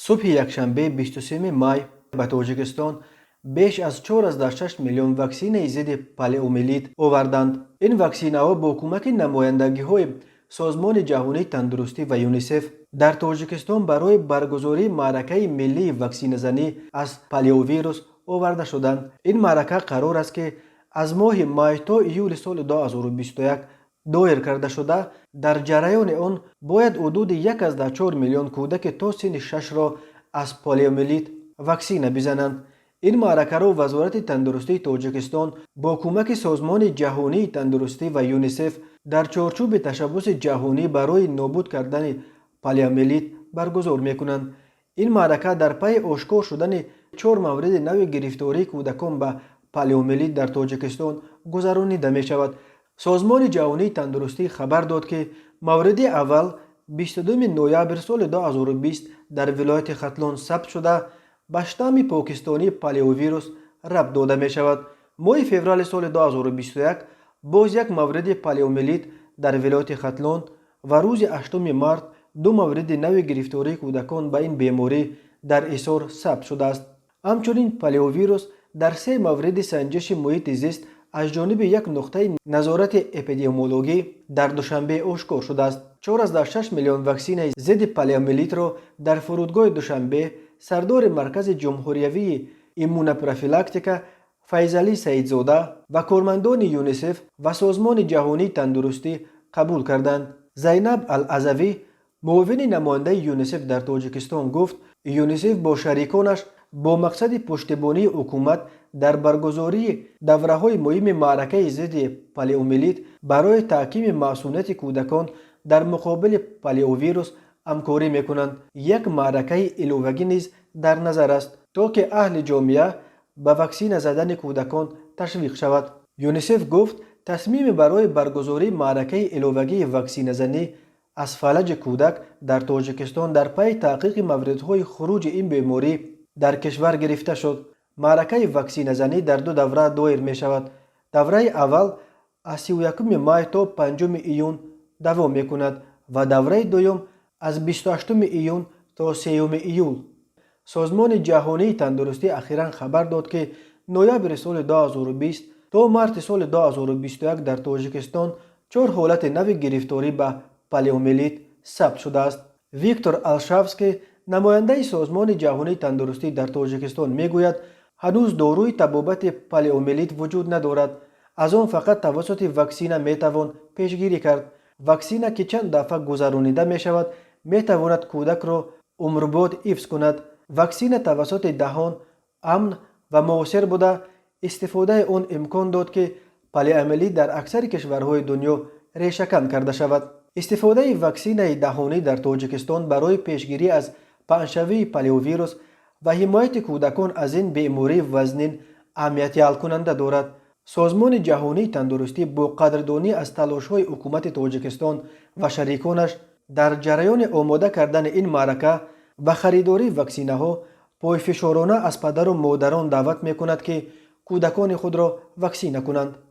صبح یکشنبه 23 مای به تاجیکستان بیش از 4.6 میلیون واکسین ضد پالیومیلیت آوردند. این واکسین‌ها با کمک نمایندگی‌های سازمان جهانی تندرستی و یونیسف در تاجیکستان برای برگزاری معرکه ملی واکسینه زنی از پالیوویروس آورده شدند. این معرکه قرار است که از ماه مای تا ایول سال 2021 دایر کرده شده. در جریان آن باید حدود 1.4 میلیون کودک تا سن 6 را از پالیومیلیت واکسینه بزنند. این معرکه را وزارت تندرستی تاجیکستان با کمک سازمان جهانی تندرستی و یونیسف در چارچوب تشبث جهانی برای نابود کردن پالیومیلیت برگزار میکنند. این معرکه در پی آشکار شدن 4 مورد نو گرفتاری کودکان به پالیومیلیت در تاجیکستان گذرانیده می شود. سازمان جهانی تندرستی خبر داد که مورد اول 22 نوامبر سال 2020 در ولایت ختلان ثبت شده به شتم پاکستانی پالیوویروس ربط داده می شود. ماه فوریه سال 2021 باز یک مورد پالیومیلیت در ولایت ختلان و روز 8 مارس 2 مورد نو گرفتاری کودکان به این بیماری در ایسار ثبت شده است. همچنین پالیوویروس در 3 مورد سنجش محیط زیست از جانب یک نقطه نظارت اپیدمیولوژی در دوشنبه آشکار شده است. 4.6 میلیون واکسین ضد پالیومیلیت را در فرودگاه دوشنبه سردار مرکز جمهوریوی ایمونوپروفیلاکتیک فیضعلی سعیدزاده و کارمندان یونیسف و سازمان جهانی تندرستی قبول کردند. زینب العزوی معاون نماینده یونیسف در تاجیکستان گفت یونیسف با شریکانش با مقصد پشتیبانی حکومت در برگزاری دوره‌های مهم معرکه ضد پالیومیلیت برای تحکیم مسئولیت کودکان در مقابل پالیوویروس همکاری میکنند. یک معرکه علاوگی نیز در نظر است تا که اهل جامعه به واکسین زدن کودکان تشویق شود. یونیسف گفت تصمیم برای برگزاری معرکه علاوگی واکسین زنی از فلج کودک در تاجیکستان در پی تحقیق موردهای خروج این بیماری در کشور گرفته شد. معرکه واکسین زنی در 2 دوره دایر می شود. دوره اول از 31 مای تا 5 ایون دوام می کند و دوره دوم از 28 ایون تا 3 ایول. سازمان جهانی تندرستی اخیراً خبر داد که نوامبر سال 2020 تا مارس سال 2021 در تاجیکستان 4 حالت نو گرفتاری به پالیومیلیت ثبت شده است. ویکتور الشافسکی نماینده سازمان جهانی تندرستی در تاجیکستان میگوید هنوز داروی تبابت پالیومیلیت وجود ندارد. از آن فقط توسط واکسینه میتوان پیشگیری کرد. واکسینه که چند دفعه گذرانیده می شود می تواند کودک را عمرباد حفظ کند. واکسینه توسط دهان امن و مؤثر بوده. استفاده آن امکان داد که پالیومیلیت در اکثر کشورهای دنیا ریشه‌کن کرده شود. استفاده واکسینه دهانی در تاجیکستان برای پیشگیری از پنشوی پالیوویروس و حمایت کودکان از این بیماری وزنین اهمیت حل کننده دارد. سازمان جهانی تندرستی با قدردانی از تلاش‌های حکومت تاجیکستان و شریکانش در جریان آماده کردن این معرکه و خریداری واکسین‌ها پایفشارانه از پدر و مادران دعوت می‌کند که کودکان خود را واکسینه کنند.